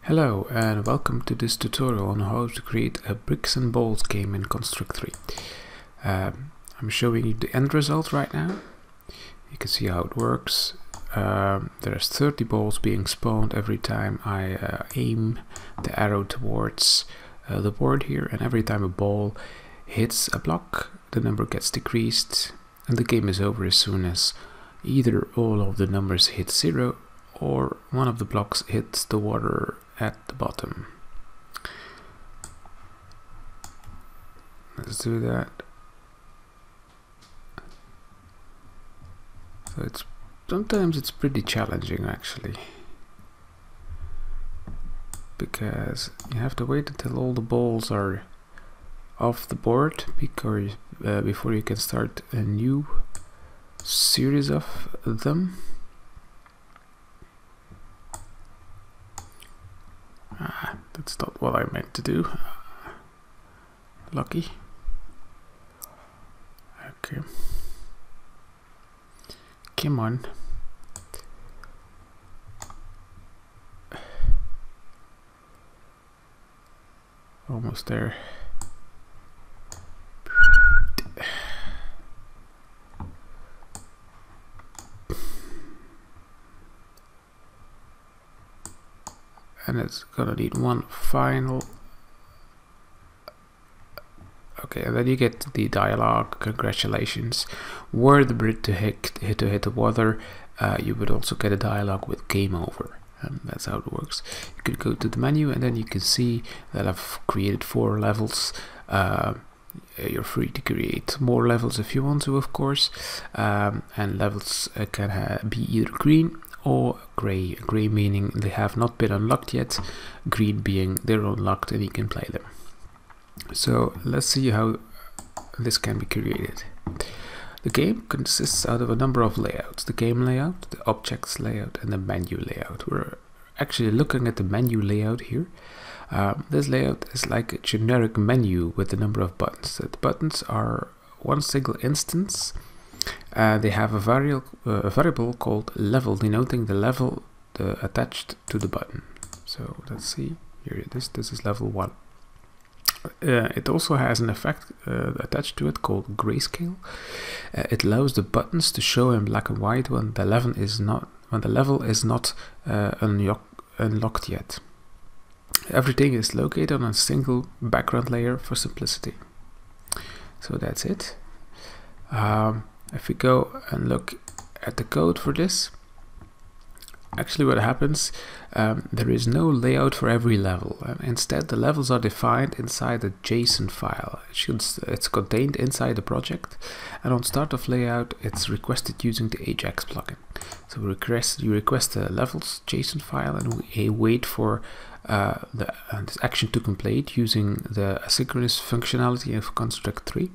Hello and welcome to this tutorial on how to create a bricks and balls game in Construct 3. I'm showing you the end result right now. You can see how it works. There's 30 balls being spawned every time I aim the arrow towards the board here, and every time a ball hits a block the number gets decreased, and the game is over as soon as either all of the numbers hit 0 or one of the blocks hits the water at the bottom. Let's do that. So sometimes it's pretty challenging actually, because you have to wait until all the balls are off the board before you can start a new series of them. That's not what I meant to do. Lucky. Okay. Come on. Almost there. And it's gonna need one final. Okay, and then you get the dialogue. Congratulations, were the Brit to hit the water. You would also get a dialogue with game over, and that's how it works. You could go to the menu, and then you can see that I've created 4 levels. You're free to create more levels if you want to, of course, and levels can be either green or grey. Grey meaning they have not been unlocked yet, green being they're unlocked and you can play them. So let's see how this can be created. The game consists out of a number of layouts: the game layout, the objects layout, and the menu layout. We're actually looking at the menu layout here. This layout is like a generic menu with a number of buttons. The buttons are one single instance. They have a variable called level, denoting the level attached to the button. So let's see, here it is. This is level 1. It also has an effect attached to it called grayscale. It allows the buttons to show in black and white when the level is not unlocked yet. Everything is located on a single background layer for simplicity. So that's it. If we go and look at the code for this, actually what happens, there is no layout for every level. Instead, the levels are defined inside a JSON file. It's contained inside the project, and on start of layout it's requested using the Ajax plugin. So you request the levels JSON file, and we wait for this action to complete using the asynchronous functionality of Construct 3.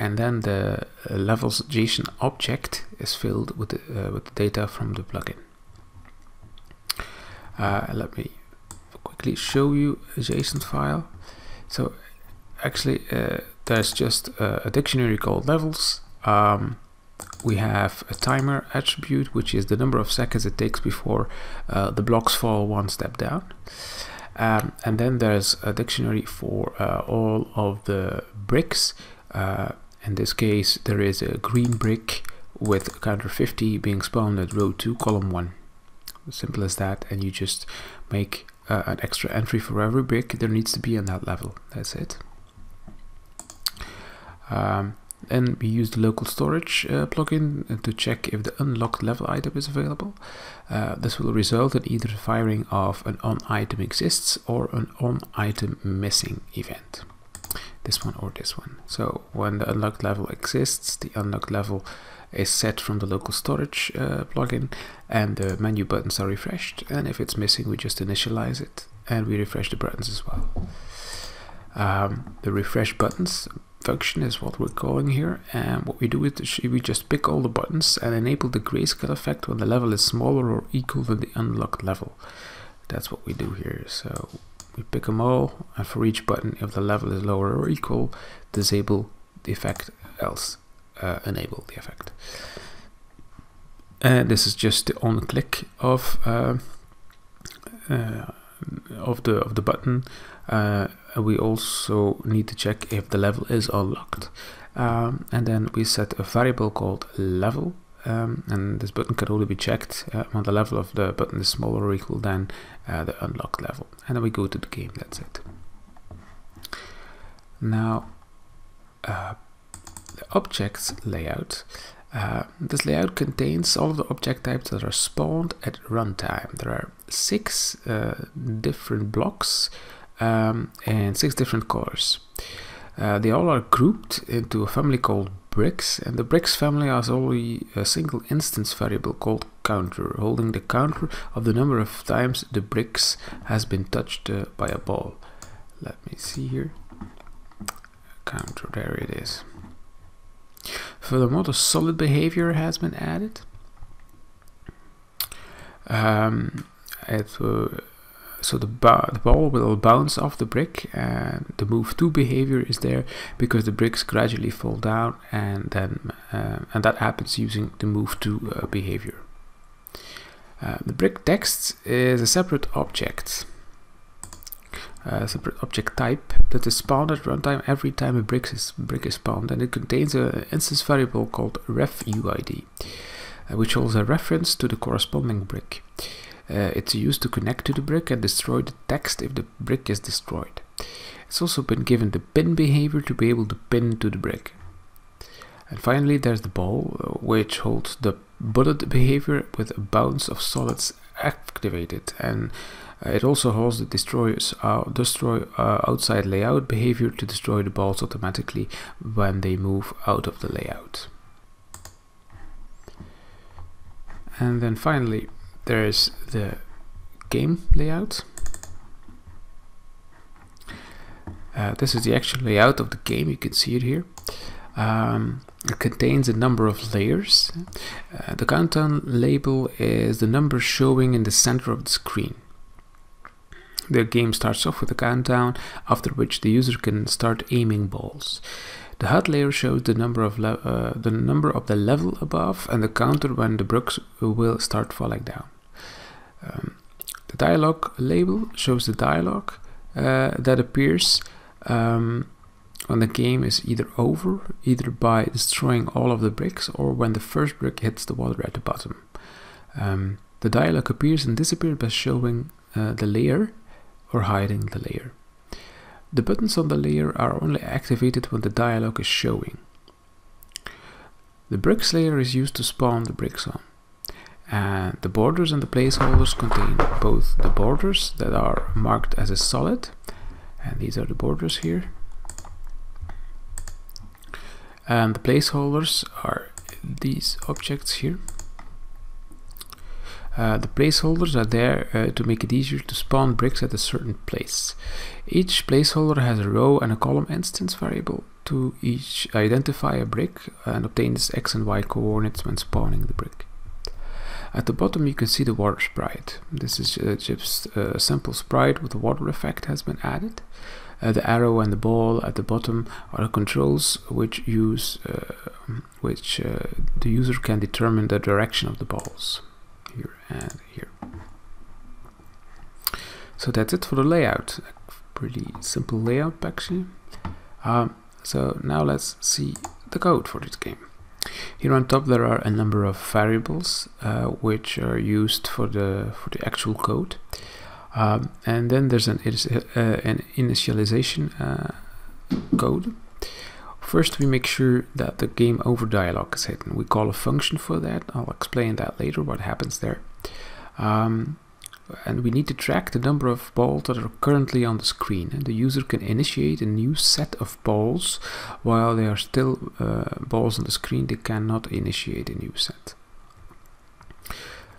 And then the levels JSON object is filled with the data from the plugin. Let me quickly show you a JSON file. So actually there's just a dictionary called levels. We have a timer attribute, which is the number of seconds it takes before the blocks fall one step down. And then there's a dictionary for all of the bricks. In this case, there is a green brick with counter 50 being spawned at row 2, column 1. Simple as that, and you just make an extra entry for every brick there needs to be on that level. That's it. Then we use the local storage plugin to check if the unlocked level item is available. This will result in either the firing of an on item exists or an on item missing event. This one or this one. So when the unlocked level exists, the unlocked level is set from the local storage plugin, and the menu buttons are refreshed, and if it's missing we just initialize it and we refresh the buttons as well. The refresh buttons function is what we're calling here, and what we do is we just pick all the buttons and enable the grayscale effect when the level is smaller or equal to the unlocked level. That's what we do here. So we pick them all, and for each button, if the level is lower or equal, disable the effect, else enable the effect. And this is just the on click of of the button, we also need to check if the level is unlocked, and then we set a variable called level, and this button can only be checked when the level of the button is smaller or equal than the unlocked level, and then we go to the game. That's it. Now the objects layout. This layout contains all of the object types that are spawned at runtime. There are 6 different blocks and 6 different colors. They all are grouped into a family called bricks, and the bricks family has only a single instance variable called counter, holding the counter of the number of times the bricks has been touched by a ball. Let me see here. Counter, there it is. Furthermore, the solid behavior has been added. So the ball will bounce off the brick, and the move to behavior is there because the bricks gradually fall down, and then and that happens using the move to behavior. The brick text is a separate object. Separate object type that is spawned at runtime every time a brick is spawned, and it contains an instance variable called refuid, which holds a reference to the corresponding brick. It's used to connect to the brick and destroy the text if the brick is destroyed. It's also been given the pin behavior to be able to pin to the brick. And finally, there's the ball, which holds the bullet behavior with a bounce of solids activated, and it also holds the destroy outside layout behavior to destroy the balls automatically when they move out of the layout. And then finally, there's the game layout. This is the actual layout of the game. You can see it here. It contains a number of layers. The countdown label is the number showing in the center of the screen. The game starts off with a countdown, after which the user can start aiming balls. The HUD layer shows the number of the level above and the counter when the bricks will start falling down. The dialog label shows the dialogue that appears when the game is either over, either by destroying all of the bricks or when the first brick hits the water at the bottom. The dialog appears and disappears by showing the layer or hiding the layer. The buttons on the layer are only activated when the dialog is showing. The bricks layer is used to spawn the bricks on. And the borders and the placeholders contain both the borders that are marked as a solid, and these are the borders here, and the placeholders are these objects here. The placeholders are there to make it easier to spawn bricks at a certain place. Each placeholder has a row and a column instance variable to each identify a brick and obtain its X and Y coordinates when spawning the brick. At the bottom you can see the water sprite. This is just a simple sprite with a water effect has been added. The arrow and the ball at the bottom are controls which the user can determine the direction of the balls. Here and here. So that's it for the layout. Pretty simple layout actually. So now let's see the code for this game. Here on top there are a number of variables which are used for the actual code, and then there's an initialization code. First we make sure that the game over dialog is hidden. We call a function for that. I'll explain that later what happens there. And we need to track the number of balls that are currently on the screen, and the user can initiate a new set of balls while they are still balls on the screen. They cannot initiate a new set.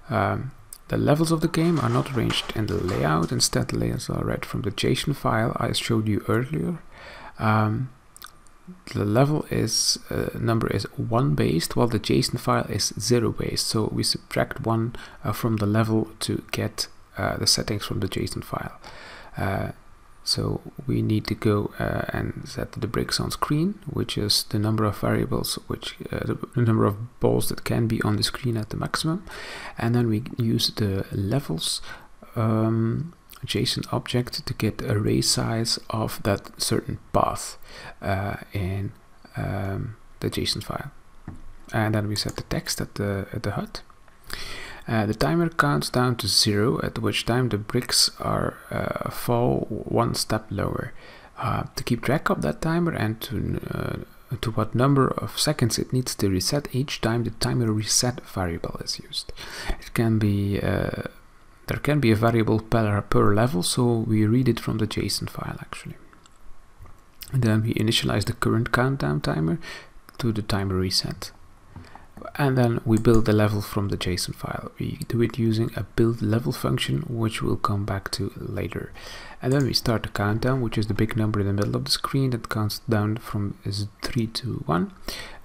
The levels of the game are not arranged in the layout. Instead, the layers are read from the JSON file I showed you earlier. The level number is 1 based, while the JSON file is 0 based. So we subtract 1 from the level to get the settings from the JSON file. So we need to go and set the bricks on screen, which is the number of variables, the number of balls that can be on the screen at the maximum. And then we use the levels JSON object to get array size of that certain path in the JSON file. And then we set the text at the HUD. The timer counts down to 0, at which time the bricks are fall one step lower. To keep track of that timer and to what number of seconds it needs to reset each time the timer reset variable is used. It can be there can be a variable per level, so we read it from the JSON file actually. And then we initialize the current countdown timer to the timer reset. And then we build the level from the JSON file. We do it using a build level function, which we'll come back to later. And then we start the countdown, which is the big number in the middle of the screen that counts down from 3 to 1.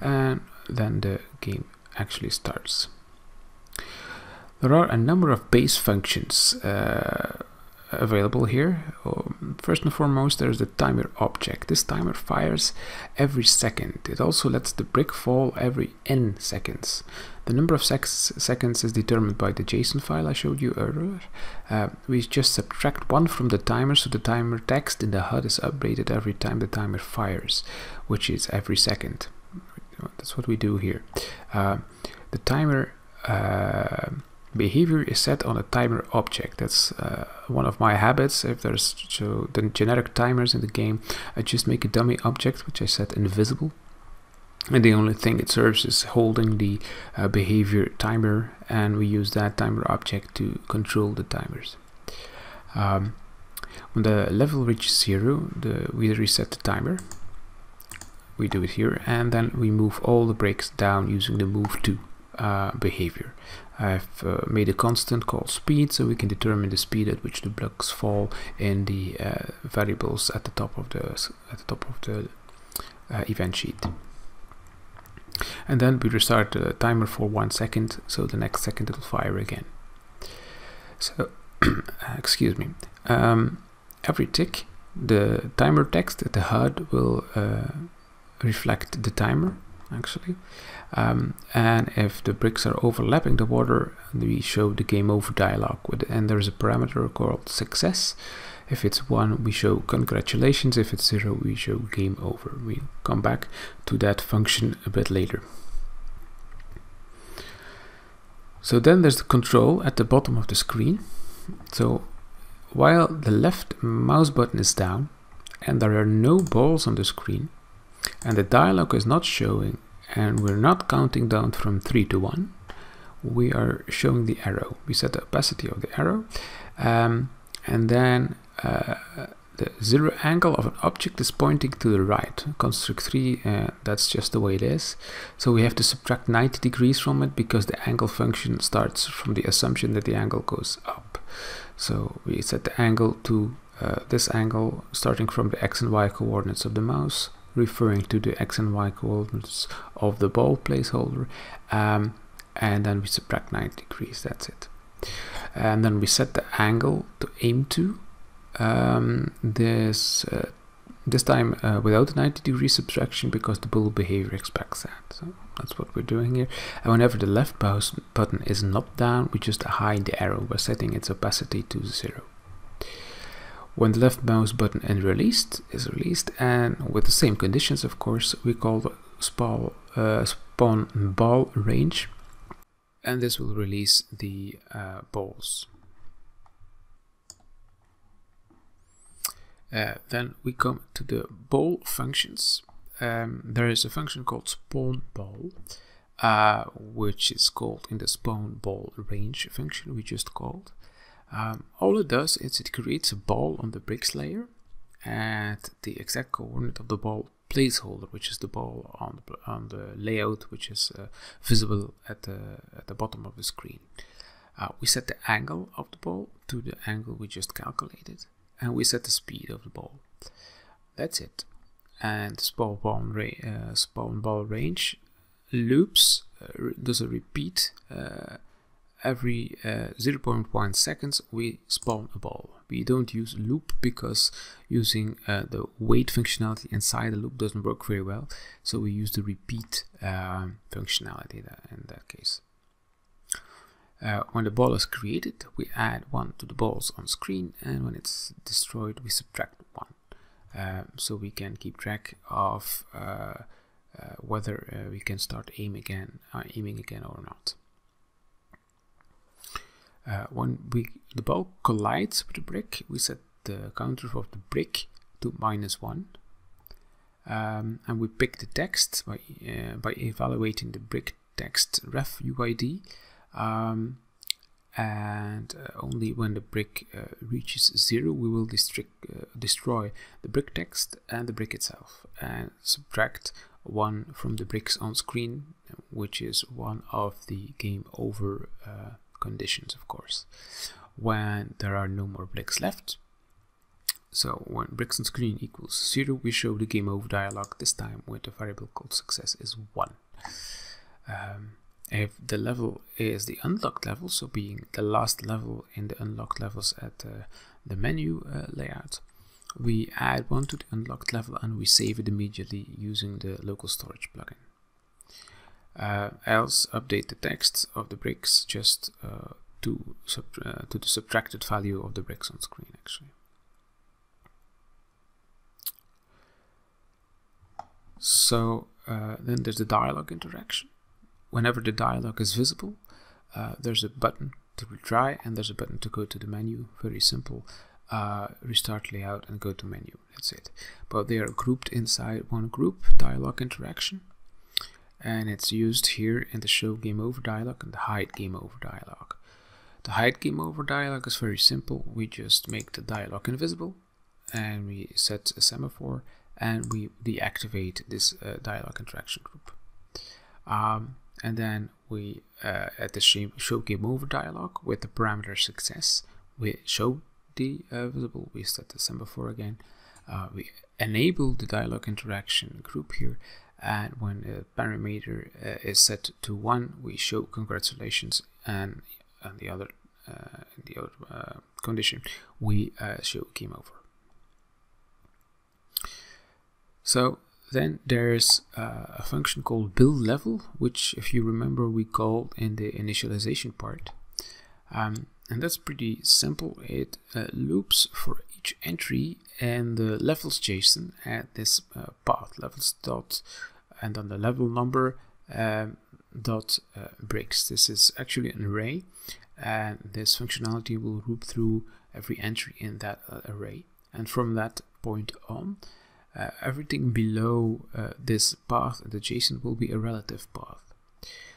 And then the game actually starts. There are a number of base functions available here. First and foremost, there's the timer object. This timer fires every second. It also lets the brick fall every n seconds. The number of seconds is determined by the JSON file I showed you earlier. We just subtract 1 from the timer, so the timer text in the HUD is updated every time the timer fires, which is every second. That's what we do here. The timer behavior is set on a timer object. That's one of my habits. If there's the generic timers in the game, I just make a dummy object which I set invisible, and the only thing it serves is holding the behavior timer, and we use that timer object to control the timers. When the level reaches 0, we reset the timer. We do it here, and then we move all the bricks down using the move to behavior. I've made a constant called speed, so we can determine the speed at which the blocks fall in the variables at the top of the event sheet. And then we restart the timer for 1 second, so the next second it will fire again. So, excuse me. Every tick, the timer text at the HUD will reflect the timer, actually. And if the bricks are overlapping the water, we show the game over dialog and there's a parameter called success. If it's 1, we show congratulations. If it's 0, we show game over. We'll come back to that function a bit later. So then there's the control at the bottom of the screen. So while the left mouse button is down and there are no balls on the screen and the dialog is not showing, and we're not counting down from 3 to 1, we are showing the arrow. We set the opacity of the arrow, and then the 0 angle of an object is pointing to the right. Construct 3, that's just the way it is. So we have to subtract 90 degrees from it because the angle function starts from the assumption that the angle goes up. So we set the angle to this angle starting from the x and y coordinates of the mouse, referring to the x and y coordinates of the ball placeholder, and then we subtract 90 degrees, that's it. And then we set the angle to aim to, this time without the 90 degree subtraction because the bull behavior expects that. So that's what we're doing here. And whenever the left mouse button is not down, we just hide the arrow by setting its opacity to 0. When the left mouse button is released, and with the same conditions, of course, we call the spawn ball range, and this will release the balls. Then we come to the ball functions. There is a function called spawn ball, which is called in the spawn ball range function we just called. All it does is it creates a ball on the bricks layer at the exact coordinate of the ball placeholder, which is the ball on the layout, which is visible at the bottom of the screen. We set the angle of the ball to the angle we just calculated, and we set the speed of the ball. That's it. And spawn ball range loops, does a repeat. Every 0.1 seconds we spawn a ball. We don't use loop because using the wait functionality inside the loop doesn't work very well, so we use the repeat functionality in that case. When the ball is created, we add 1 to the balls on screen, and when it's destroyed, we subtract 1. So we can keep track of whether we can start aiming again or not. When the ball collides with the brick, we set the counter of the brick to -1. And we pick the text by evaluating the brick text ref UID, and only when the brick reaches 0 we will destroy the brick text and the brick itself, and subtract 1 from the bricks on screen, which is one of the game over conditions, of course, when there are no more bricks left. So when bricks on screen equals 0, we show the game over dialog, this time with a variable called success is 1. If the level is the unlocked level, so being the last level in the unlocked levels at the menu layout, we add 1 to the unlocked level and we save it immediately using the local storage plugin. Else update the text of the bricks just to the subtracted value of the bricks on screen, actually. So then there's the dialog interaction. Whenever the dialog is visible, there's a button to retry and there's a button to go to the menu. Very simple. Restart layout and go to menu. That's it. But they are grouped inside one group, dialog interaction, and it's used here in the show game over dialog and the hide game over dialog. The hide game over dialog is very simple. We just make the dialog invisible and we set a semaphore and we deactivate this dialog interaction group. And then we at the show game over dialog with the parameter success, we show the visible, we set the semaphore again, we enable the dialog interaction group here, and when the parameter is set to 1, we show congratulations, and on the other condition we show game over. So then there's a function called build level, which, if you remember, we called in the initialization part, and that's pretty simple. It loops for each entry and the levels JSON at this path levels dot and then the level number dot bricks. This is actually an array, and this functionality will loop through every entry in that array, and from that point on, everything below this path, the JSON, will be a relative path.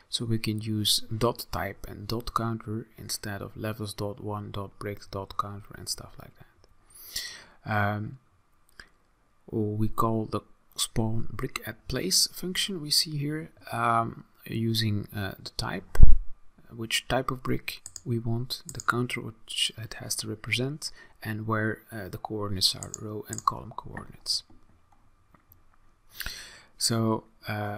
So we can use dot type and dot counter instead of levels dot one dot bricks dot counter and stuff like that. We call the spawn brick at place function we see here, using the type, which type of brick we want, the counter which it has to represent, and where the coordinates are, row and column coordinates. So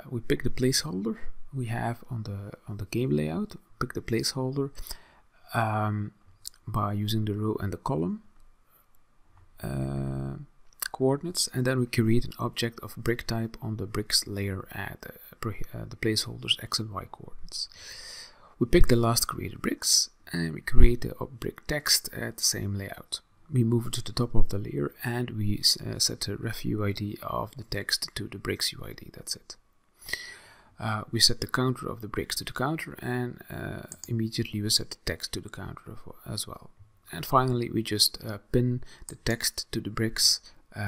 we pick the placeholder we have on the game layout. Pick the placeholder by using the row and the column coordinates, and then we create an object of brick type on the bricks layer at the placeholders x and y coordinates. We pick the last created bricks and we create the brick text at the same layout. We move it to the top of the layer and we set the ref UID of the text to the bricks UID. That's it. We set the counter of the bricks to the counter, and immediately we set the text to the counter as well. And finally, we just pin the text to the bricks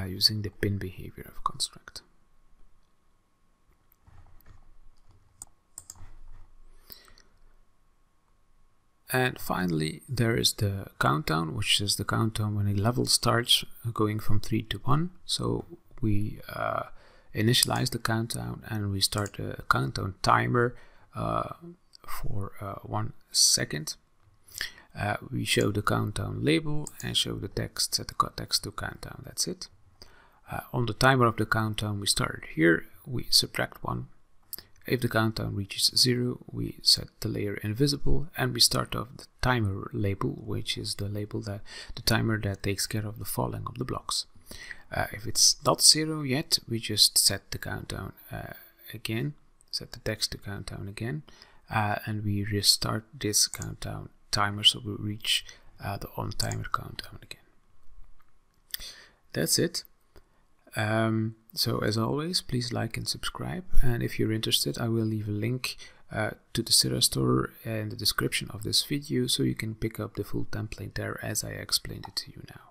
using the pin behavior of construct. And finally, there is the countdown, which is the countdown when a level starts going from 3 to 1. So we initialize the countdown and we start a countdown timer for 1 second. We show the countdown label and show the text, set the text to countdown. That's it. On the timer of the countdown, we start here, we subtract 1. If the countdown reaches 0, we set the layer invisible and we start off the timer label, which is the label that the timer that takes care of the falling of the blocks. If it's not 0 yet, we just set the countdown again, set the text to countdown again, and we restart this countdown timer, so we reach the on timer countdown again. That's it. So as always, please like and subscribe, and if you're interested, I will leave a link to the Sira store in the description of this video, so you can pick up the full template there as I explained it to you now.